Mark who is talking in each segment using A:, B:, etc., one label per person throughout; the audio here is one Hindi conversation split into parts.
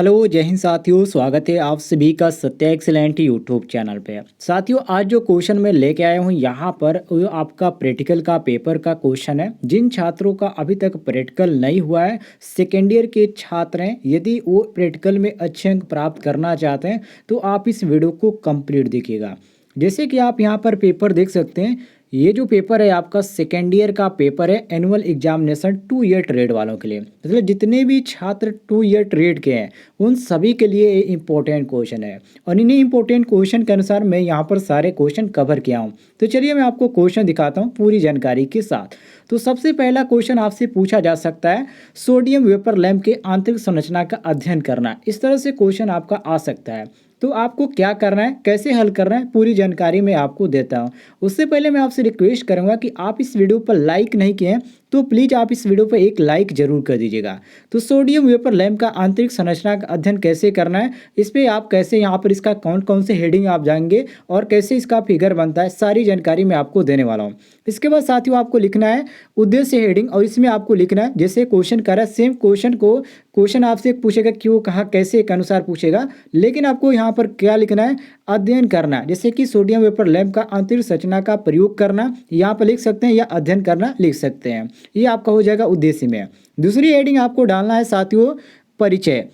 A: हेलो जय हिंद साथियों, स्वागत है आप सभी का सत्या एक्सीलेंट यूट्यूब चैनल पे। साथियों, आज जो क्वेश्चन मैं लेके आया हूँ यहाँ पर वो आपका प्रैक्टिकल का पेपर का क्वेश्चन है। जिन छात्रों का अभी तक प्रैक्टिकल नहीं हुआ है, सेकेंड ईयर के छात्र हैं, यदि वो प्रैक्टिकल में अच्छे अंक प्राप्त करना चाहते हैं तो आप इस वीडियो को कंप्लीट देखिएगा। जैसे कि आप यहाँ पर पेपर देख सकते हैं, ये जो पेपर है आपका सेकेंड ईयर का पेपर है, एनुअल एग्जामिनेशन 2 ईयर ट्रेड वालों के लिए। मतलब जितने भी छात्र 2 ईयर ट्रेड के हैं उन सभी के लिए ये इंपॉर्टेंट क्वेश्चन है और इन्हीं इंपॉर्टेंट क्वेश्चन के अनुसार मैं यहाँ पर सारे क्वेश्चन कवर किया हूँ। तो चलिए मैं आपको क्वेश्चन दिखाता हूँ पूरी जानकारी के साथ। तो सबसे पहला क्वेश्चन आपसे पूछा जा सकता है, सोडियम वेपर लैंप के आंतरिक संरचना का अध्ययन करना। इस तरह से क्वेश्चन आपका आ सकता है। तो आपको क्या करना है, कैसे हल करना है, पूरी जानकारी मैं आपको देता हूँ। उससे पहले मैं आपसे रिक्वेस्ट करूँगा कि आप इस वीडियो पर लाइक नहीं किए हैं तो प्लीज़ आप इस वीडियो पर एक लाइक जरूर कर दीजिएगा। तो सोडियम वेपर लैंप का आंतरिक संरचना का अध्ययन कैसे करना है, इस पर आप कैसे यहाँ पर इसका कौन कौन से हेडिंग आप जाएंगे और कैसे इसका फिगर बनता है, सारी जानकारी मैं आपको देने वाला हूँ। इसके बाद साथियों आपको लिखना है उद्देश्य हेडिंग, और इसमें आपको लिखना है जैसे क्वेश्चन कर रहा है सेम क्वेश्चन को, क्वेश्चन आपसे पूछेगा क्यों, कहाँ, कैसे के अनुसार पूछेगा, लेकिन आपको यहाँ पर क्या लिखना है, अध्ययन करना। जैसे कि सोडियम वेपर लैंप का आंतरिक संरचना का प्रयोग करना, यहाँ पर लिख सकते हैं, या अध्ययन करना लिख सकते हैं। ये आपका हो जाएगा उद्देश्य में। दूसरी हेडिंग आपको डालना है साथियों परिचय,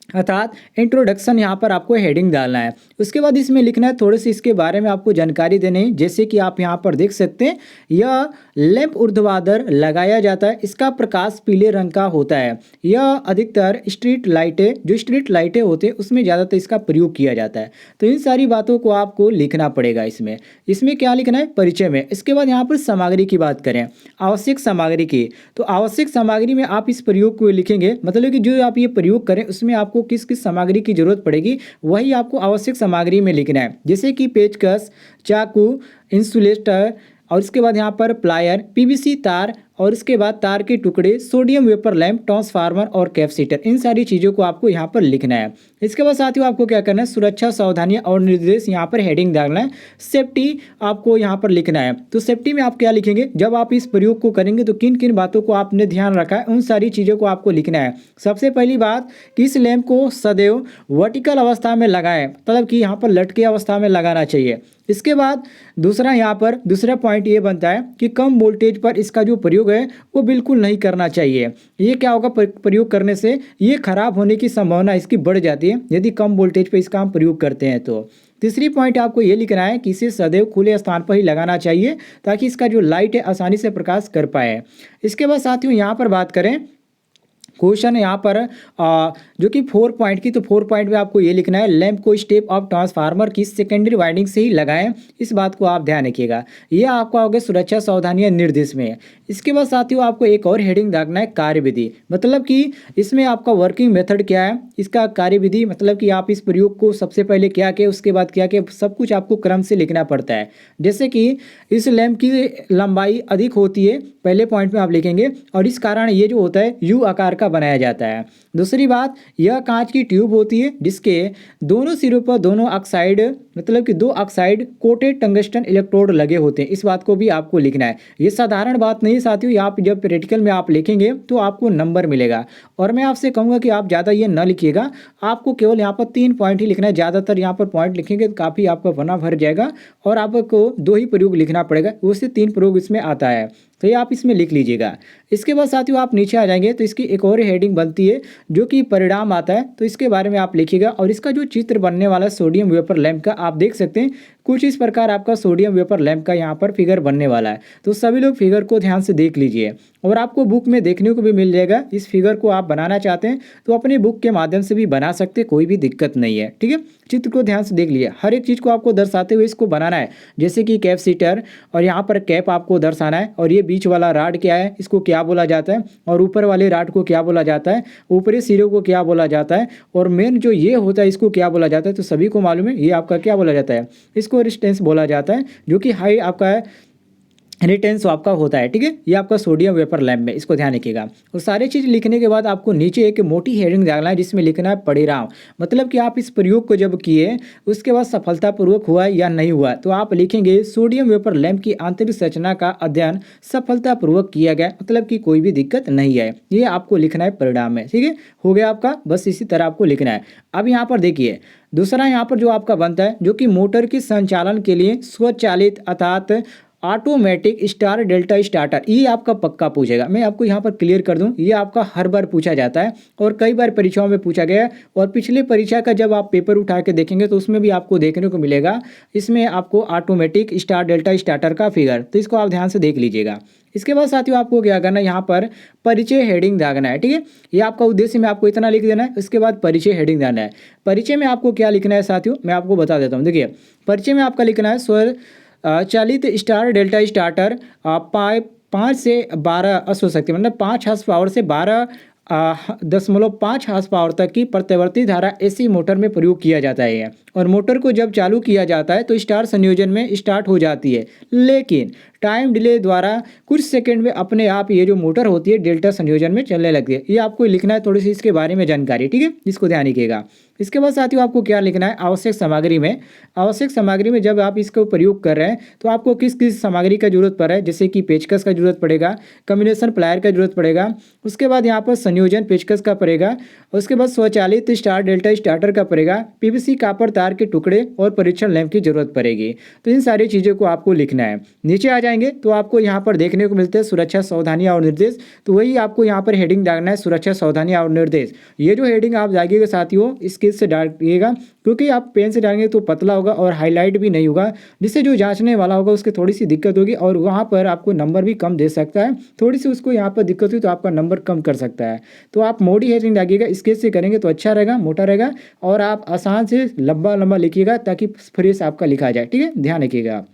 A: अर्थात इंट्रोडक्शन, यहाँ पर आपको हेडिंग डालना है। उसके बाद इसमें लिखना है थोड़ी सी इसके बारे में आपको जानकारी देनी है। जैसे कि आप यहाँ पर देख सकते हैं, यह लैंप ऊर्ध्वाधर लगाया जाता है, इसका प्रकाश पीले रंग का होता है। यह अधिकतर स्ट्रीट लाइटें, जो स्ट्रीट लाइटें होते हैं उसमें ज़्यादातर इसका प्रयोग किया जाता है। तो इन सारी बातों को आपको लिखना पड़ेगा। इसमें क्या लिखना है, परिचय में। इसके बाद यहाँ पर सामग्री की बात करें, आवश्यक सामग्री की, तो आवश्यक सामग्री में आप इस प्रयोग को लिखेंगे, मतलब कि जो आप ये प्रयोग करें उसमें आपको किस किस सामग्री की जरूरत पड़ेगी वही आपको आवश्यक सामग्री में लिखना है। जैसे कि पेचकस, चाकू, इंसुलेटर, और इसके बाद यहाँ पर प्लायर, पीवीसी तार, और इसके बाद तार के टुकड़े, सोडियम वेपर लैंप, ट्रांसफार्मर और कैपेसिटर, इन सारी चीज़ों को आपको यहाँ पर लिखना है। इसके बाद साथियों आपको क्या करना है, सुरक्षा सावधानियां और निर्देश, यहाँ पर हेडिंग डालना है। सेफ्टी आपको यहाँ पर लिखना है। तो सेफ्टी में आप क्या लिखेंगे, जब आप इस प्रयोग को करेंगे तो किन किन बातों को आपने ध्यान रखा है, उन सारी चीज़ों को आपको लिखना है। सबसे पहली बात कि इस लैंप को सदैव वर्टिकल अवस्था में लगाएं, मतलब कि यहाँ पर लटके अवस्था में लगाना चाहिए। इसके बाद दूसरा पॉइंट ये बनता है कि कम वोल्टेज पर इसका जो प्रयोग है वो बिल्कुल नहीं करना चाहिए। ये क्या होगा, प्रयोग करने से ये खराब होने की संभावना इसकी बढ़ जाती है यदि कम वोल्टेज पर इसका हम प्रयोग करते हैं। तो तीसरी पॉइंट आपको ये लिखना है कि इसे सदैव खुले स्थान पर ही लगाना चाहिए ताकि इसका जो लाइट है आसानी से प्रकाश कर पाए। इसके बाद साथियों यहाँ पर बात करें क्वेश्चन यहाँ पर जो कि 4 पॉइंट की, तो 4 पॉइंट में आपको ये लिखना है, लैंप को स्टेप ऑफ ट्रांसफार्मर की सेकेंडरी वाइंडिंग से ही लगाएं। इस बात को आप ध्यान रखिएगा। ये आपका हो गया सुरक्षा सावधानियां निर्देश में। इसके बाद साथियों आपको एक और हेडिंग रखना है, कार्यविधि, मतलब कि इसमें आपका वर्किंग मेथड क्या है, इसका कार्यविधि, मतलब कि आप इस प्रयोग को सबसे पहले क्या किया, उसके बाद क्या किया, सब कुछ आपको क्रम से लिखना पड़ता है। जैसे कि इस लैंप की लंबाई अधिक होती है, पहले पॉइंट में आप लिखेंगे, और इस कारण ये जो होता है यू आकार का बनाया जाता है। दूसरी बात, यह कांच की ट्यूब होती है जिसके दोनों सिरों पर दोनों ऑक्साइड, मतलब कि 2 ऑक्साइड कोटेड टंगस्टन इलेक्ट्रोड लगे होते हैं। इस बात को भी आपको लिखना है। ये साधारण बात नहीं साथियों, आप जब प्रैक्टिकल में आप लिखेंगे तो आपको नंबर मिलेगा। और मैं आपसे कहूँगा कि आप ज़्यादा ये न लिखिएगा, आपको केवल यहाँ पर 3 पॉइंट ही लिखना है। ज़्यादातर यहाँ पर पॉइंट लिखेंगे तो काफ़ी आपका पन्ना भर जाएगा और आपको 2 ही प्रयोग लिखना पड़ेगा, उससे 3 प्रयोग इसमें आता है। तो ये आप इसमें लिख लीजिएगा। इसके बाद साथियों आप नीचे आ जाएंगे तो इसकी एक और हेडिंग बनती है जो कि परिणाम आता है, तो इसके बारे में आप लिखिएगा। और इसका जो चित्र बनने वाला सोडियम वेपर लैंप का आप देख सकते हैं, कुछ इस प्रकार आपका सोडियम वेपर लैंप का यहाँ पर फिगर बनने वाला है। तो सभी लोग फिगर को ध्यान से देख लीजिए और आपको बुक में देखने को भी मिल जाएगा। इस फिगर को आप बनाना चाहते हैं तो अपने बुक के माध्यम से भी बना सकते, कोई भी दिक्कत नहीं है। ठीक है, चित्र को ध्यान से देख लीजिए, हर एक चीज़ को आपको दर्शाते हुए इसको बनाना है। जैसे कि कैपेसिटर, और यहाँ पर कैप आपको दर्शाना है, और ये बीच वाला राड क्या है, इसको क्या बोला जाता है, और ऊपर वाले राड को क्या बोला जाता है, ऊपरी सिरे को क्या बोला जाता है, और मेन जो ये होता है इसको क्या बोला जाता है। तो सभी को मालूम है ये आपका क्या बोला जाता है, इसको रेजिस्टेंस बोला जाता है, जो कि हाई आपका है रिटेंस आपका होता है, ठीक है। ये आपका सोडियम वेपर लैंप में, इसको ध्यान रखिएगा। और सारी चीज़ लिखने के बाद आपको नीचे एक मोटी हेडिंग डालना है जिसमें लिखना है परिणाम, मतलब कि आप इस प्रयोग को जब किए उसके बाद सफलतापूर्वक हुआ या नहीं हुआ, तो आप लिखेंगे सोडियम वेपर लैंप की आंतरिक संरचना का अध्ययन सफलतापूर्वक किया गया, मतलब कि कोई भी दिक्कत नहीं है। ये आपको लिखना है परिणाम में, ठीक है। हो गया आपका, बस इसी तरह आपको लिखना है। अब यहाँ पर देखिए दूसरा यहाँ पर जो आपका बनता है, जो कि मोटर के संचालन के लिए स्वचालित अर्थात ऑटोमेटिक स्टार डेल्टा स्टार्टर, ये आपका पक्का पूछेगा। मैं आपको यहाँ पर क्लियर कर दूं, ये आपका हर बार पूछा जाता है और कई बार परीक्षाओं में पूछा गया है। और पिछले परीक्षा का जब आप पेपर उठा के देखेंगे तो उसमें भी आपको देखने को मिलेगा, इसमें आपको ऑटोमेटिक स्टार डेल्टा स्टार्टर का फिगर, तो इसको आप ध्यान से देख लीजिएगा। इसके बाद साथियों आपको क्या करना है, यहाँ पर परिचय हेडिंग दागना है, ठीक है। ये आपका उद्देश्य में आपको इतना लिख देना है। इसके बाद परिचय हेडिंग दागना है। परिचय में आपको क्या लिखना है साथियों, मैं आपको बता देता हूँ। देखिए परिचय में आपका लिखना है स्वर चालित स्टार डेल्टा स्टार्टर 5 से 12 अश्वशक्ति, मतलब 5 हॉर्स पावर से 12.5 हॉर्स पावर तक की प्रत्यावर्ती धारा एसी मोटर में प्रयोग किया जाता है। और मोटर को जब चालू किया जाता है तो स्टार संयोजन में स्टार्ट हो जाती है, लेकिन टाइम डिले द्वारा कुछ सेकंड में अपने आप ये जो मोटर होती है डेल्टा संयोजन में चलने लगती है। ये आपको लिखना है, थोड़ी सी इसके बारे में जानकारी, ठीक है, इसको ध्यान रखिएगा। इसके बाद साथियों आपको क्या लिखना है, आवश्यक सामग्री में। आवश्यक सामग्री में जब आप इसको प्रयोग कर रहे हैं तो आपको किस किस सामग्री का जरूरत पड़ रहा है, जैसे कि पेचकस का जरूरत पड़ेगा, कम्बिनेशन प्लायर का जरूरत पड़ेगा, उसके बाद यहाँ पर संयोजन पेचकस का पड़ेगा, उसके बाद स्वचालित स्टार डेल्टा स्टार्टर का पड़ेगा, पीवीसी कॉपर तार के टुकड़े और परीक्षण लैंप की जरूरत पड़ेगी। तो इन सारी चीज़ों को आपको लिखना है। नीचे आ जाएंगे तो आपको यहाँ पर देखने को मिलते हैं सुरक्षा सावधानियां और निर्देश, तो वही आपको यहाँ पर हेडिंग डालना है, सुरक्षा सावधानियां और निर्देश। ये जो हेडिंग आप डालिएगा साथियों स्केच से डालिएगा, क्योंकि आप पेन से डालेंगे तो पतला होगा और हाईलाइट भी नहीं होगा, जिससे जो जांचने वाला होगा उसकी थोड़ी सी दिक्कत होगी और वहाँ पर आपको नंबर भी कम दे सकता है। थोड़ी सी उसको यहाँ पर दिक्कत हुई तो आपका नंबर कम कर सकता है। तो आप मोटी हेडिंग डालिएगा, स्केच से करेंगे तो अच्छा रहेगा, मोटा रहेगा, और आप आसान से लंबा लंबा लिखिएगा ताकि फ्रेश आपका लिखा जाए, ठीक है, ध्यान रखिएगा।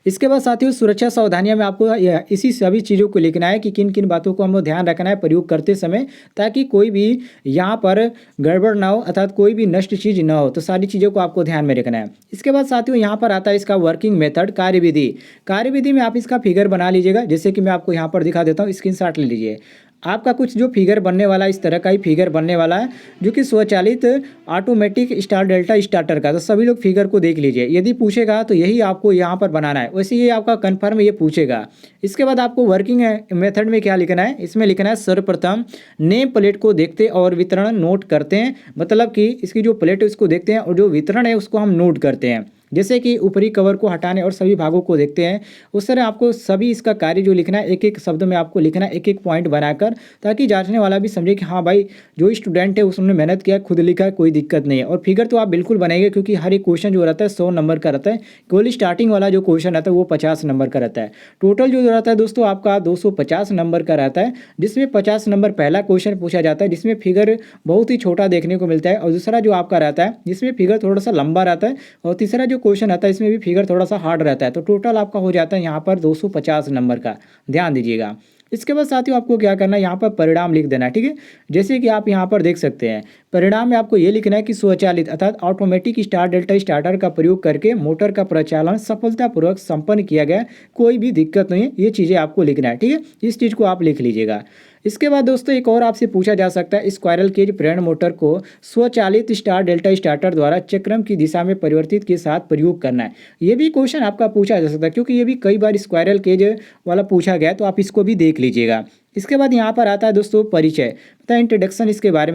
A: इसके बाद साथियों सुरक्षा सावधानियां में आपको इसी सभी चीज़ों को लिखना है कि किन किन बातों को हमें ध्यान रखना है प्रयोग करते समय, ताकि कोई भी यहाँ पर गड़बड़ ना हो, अर्थात कोई भी नष्ट चीज़ ना हो। तो सारी चीज़ों को आपको ध्यान में रखना है। इसके बाद साथियों यहाँ पर आता है इसका वर्किंग मेथड, कार्यविधि। कार्यविधि में आप इसका फिगर बना लीजिएगा, जैसे कि मैं आपको यहाँ पर दिखा देता हूँ, स्क्रीनशॉट ले लीजिए। आपका कुछ जो फिगर बनने वाला है इस तरह का ही फिगर बनने वाला है, जो कि स्वचालित ऑटोमेटिक स्टार डेल्टा स्टार्टर का। तो सभी लोग फिगर को देख लीजिए, यदि पूछेगा तो यही आपको यहाँ पर बनाना है, वैसे ये आपका कन्फर्म ये पूछेगा। इसके बाद आपको वर्किंग मेथड में क्या लिखना है, इसमें लिखना है सर्वप्रथम नेम प्लेट को देखते और वितरण नोट करते हैं, मतलब कि इसकी जो प्लेट है उसको देखते हैं और जो वितरण है उसको हम नोट करते हैं। जैसे कि ऊपरी कवर को हटाने और सभी भागों को देखते हैं, उस तरह आपको सभी इसका कार्य जो लिखना है एक एक शब्द में आपको लिखना है, एक एक पॉइंट बनाकर, ताकि जांचने वाला भी समझे कि हाँ भाई जो स्टूडेंट है उसने मेहनत किया, खुद लिखा है, कोई दिक्कत नहीं है। और फिगर तो आप बिल्कुल बनाएंगे, क्योंकि हर एक क्वेश्चन जो रहता है 100 नंबर का रहता है, केवल स्टार्टिंग वाला जो क्वेश्चन रहता है वो 50 नंबर का रहता है। टोटल जो रहता है दोस्तों आपका 250 नंबर का रहता है, जिसमें 50 नंबर पहला क्वेश्चन पूछा जाता है जिसमें फिगर बहुत ही छोटा देखने को मिलता है, और दूसरा जो आपका रहता है जिसमें फिगर थोड़ा सा लंबा रहता है, और तीसरा जो क्वेश्चन आता है इसमें भी फिगर थोड़ा सा हार्ड रहता है। तो टोटल आपका हो जाता है यहाँ पर 250 नंबर का, ध्यान दीजिएगा। इसके बाद साथियों आपको क्या करना है, यहाँ पर परिणाम लिख देना है, ठीक है। जैसे कि आप यहाँ पर देख सकते हैं परिणाम में आपको ये लिखना है कि स्वचालित अर्थात ऑटोमेटिक स्टार डेल्टा स्टार्टर का प्रयोग करके मोटर का प्रचालन सफलतापूर्वक संपन्न किया गया, कोई भी दिक्कत नहीं है। ये चीज़ें आपको लिखना है, ठीक है, इस चीज़ को आप लिख लीजिएगा। इसके बाद दोस्तों एक और आपसे पूछा जा सकता है, स्क्वायरल केज प्रेरण मोटर को स्वचालित स्टार डेल्टा स्टार्टर द्वारा चक्रम की दिशा में परिवर्तित के साथ प्रयोग करना है। ये भी क्वेश्चन आपका पूछा जा सकता है, क्योंकि ये भी कई बार स्क्वायरल केज वाला पूछा गया है, तो आप इसको भी देख लीजिएगा। इसके बाद यहाँ पर आता है दोस्तों परिचय तथा इंट्रोडक्शन। इसके बारे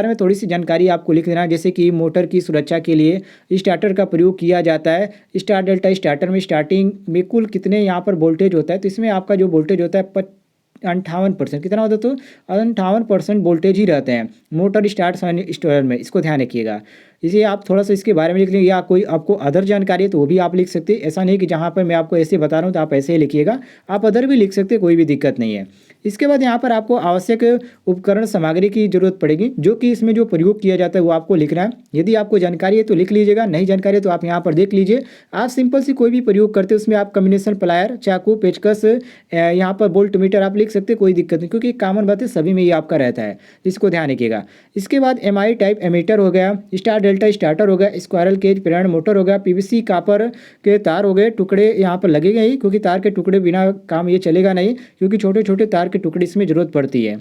A: में थोड़ी सी जानकारी आपको लिख देना है, जैसे कि मोटर की सुरक्षा के लिए स्टार्टर का प्रयोग किया जाता है। स्टार डेल्टा स्टार्टर में स्टार्टिंग में कुल कितने यहाँ पर वोल्टेज होता है, तो इसमें आपका जो वोल्टेज होता है 58%, कितना होता है, तो 58% वोल्टेज ही रहते हैं मोटर स्टार्ट स्टार्टर में, इसको ध्यान रखिएगा। इसे आप थोड़ा सा इसके बारे में लिख लेंगे, या कोई आपको अदर जानकारी है तो वो भी आप लिख सकते हैं। ऐसा नहीं कि जहाँ पर मैं आपको ऐसे बता रहा हूँ तो आप ऐसे ही लिखिएगा, आप अदर भी लिख सकते हैं, कोई भी दिक्कत नहीं है। इसके बाद यहाँ पर आपको आवश्यक उपकरण सामग्री की जरूरत पड़ेगी, जो कि इसमें जो प्रयोग किया जाता है वो आपको लिखना है। यदि आपको जानकारी है तो लिख लीजिएगा, नहीं जानकारी है तो आप यहाँ पर देख लीजिए। आप सिंपल सी कोई भी प्रयोग करते हैं उसमें आप कम्बिनेशन प्लायर, चाकू, पेचकस, यहाँ पर बोल्ट मीटर आप लिख सकते हैं, कोई दिक्कत नहीं, क्योंकि कॉमन बात है सभी में ये आपका रहता है, इसको ध्यान रखिएगा। इसके बाद MI टाइप एमीटर हो गया, स्टार डेल्टा स्टार्टर हो गया, स्क्वायरल केज प्रेरण मोटर हो गया, पीवीसी कॉपर के तार हो गए, टुकड़े यहाँ पर लगेगा ही क्योंकि तार के टुकड़े बिना काम ये चलेगा नहीं, क्योंकि छोटे छोटे तार के टुकड़े इसमें ज़रूरत पड़ती है।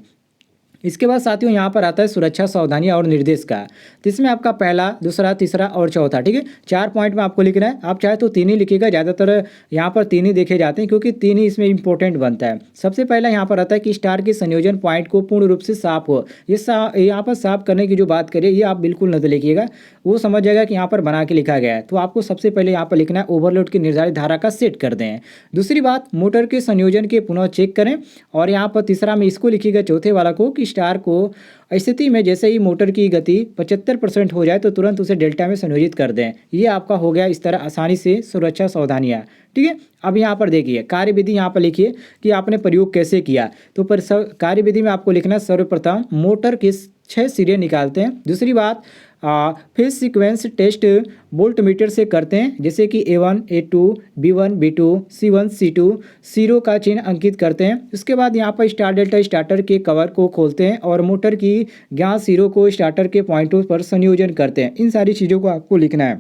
A: इसके बाद साथियों यहाँ पर आता है सुरक्षा सावधानियां और निर्देश का। तो इसमें आपका पहला, दूसरा, तीसरा और चौथा, ठीक है, 4 पॉइंट में आपको लिखना है। आप चाहे तो 3 ही लिखिएगा, ज़्यादातर यहाँ पर 3 ही देखे जाते हैं क्योंकि 3 ही इसमें इंपॉर्टेंट बनता है। सबसे पहला यहाँ पर आता है कि स्टार के संयोजन पॉइंट को पूर्ण रूप से साफ हो। ये यहाँ पर साफ करने की जो बात करिए ये आप बिल्कुल न लिखिएगा, वो समझ जाएगा कि यहाँ पर बना के लिखा गया है। तो आपको सबसे पहले यहाँ पर लिखना है ओवरलोड की निर्धारित धारा का सेट कर दें। दूसरी बात, मोटर के संयोजन के पुनः चेक करें। और यहाँ पर तीसरा में इसको लिखिएगा, चौथे वाला को, कि स्टार को स्थिति में जैसे ही मोटर की गति 75% हो जाए तो तुरंत उसे डेल्टा में संयोजित कर दें। ये आपका हो गया इस तरह आसानी से सुरक्षा सावधानियाँ, ठीक है। अब यहाँ पर देखिए कार्यविधि, यहाँ पर लिखिए कि आपने प्रयोग कैसे किया। तो पर कार्यविधि में आपको लिखना, सर्वप्रथम मोटर के 6 सिरे निकालते हैं। दूसरी बात, phase sequence test volt meter से करते हैं, जैसे कि A1, A2, B1, B2, C1, C2, sero का चिन्ह अंकित करते हैं। उसके बाद यहाँ पर स्टार डेल्टा स्टार्टर के कवर को खोलते हैं और मोटर की ज्ञात सीरो को स्टार्टर के पॉइंटों पर संयोजन करते हैं। इन सारी चीज़ों को आपको लिखना है।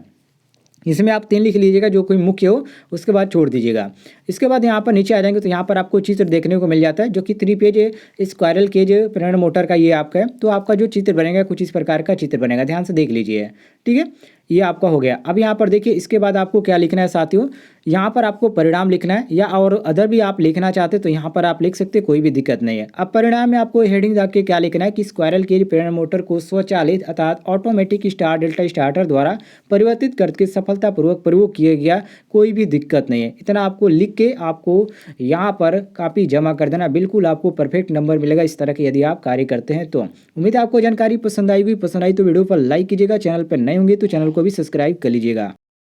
A: इसमें आप 3 लिख लीजिएगा, जो कोई मुख्य हो उसके बाद छोड़ दीजिएगा। इसके बाद यहाँ पर नीचे आ जाएंगे तो यहाँ पर आपको चित्र देखने को मिल जाता है, जो कि 3 पेज स्क्वायरल केज प्रेरण मोटर का ये आपका है। तो आपका जो चित्र बनेगा कुछ इस प्रकार का चित्र बनेगा, ध्यान से देख लीजिए, ठीक है। ये आपका हो गया। अब यहाँ पर देखिए इसके बाद आपको क्या लिखना है साथियों, यहाँ पर आपको परिणाम लिखना है, या और अदर भी आप लिखना चाहते तो यहाँ पर आप लिख सकते, कोई भी दिक्कत नहीं है। अब परिणाम में आपको हेडिंग जाके क्या लिखना है कि स्क्वायरल केज प्रेरण मोटर को स्वचालित अर्थात ऑटोमेटिक स्टार डेल्टा स्टार्टर द्वारा परिवर्तित करके सफलतापूर्वक प्रयोग किया गया, कोई भी दिक्कत नहीं है। इतना आपको लिख के आपको यहाँ पर कापी जमा कर देना, बिल्कुल आपको परफेक्ट नंबर मिलेगा इस तरह के यदि आप कार्य करते हैं तो। उम्मीद है आपको जानकारी पसंद आई होगी। पसंद आई तो वीडियो पर लाइक कीजिएगा, चैनल पर नए होंगे तो चैनल को भी सब्सक्राइब कर लीजिएगा।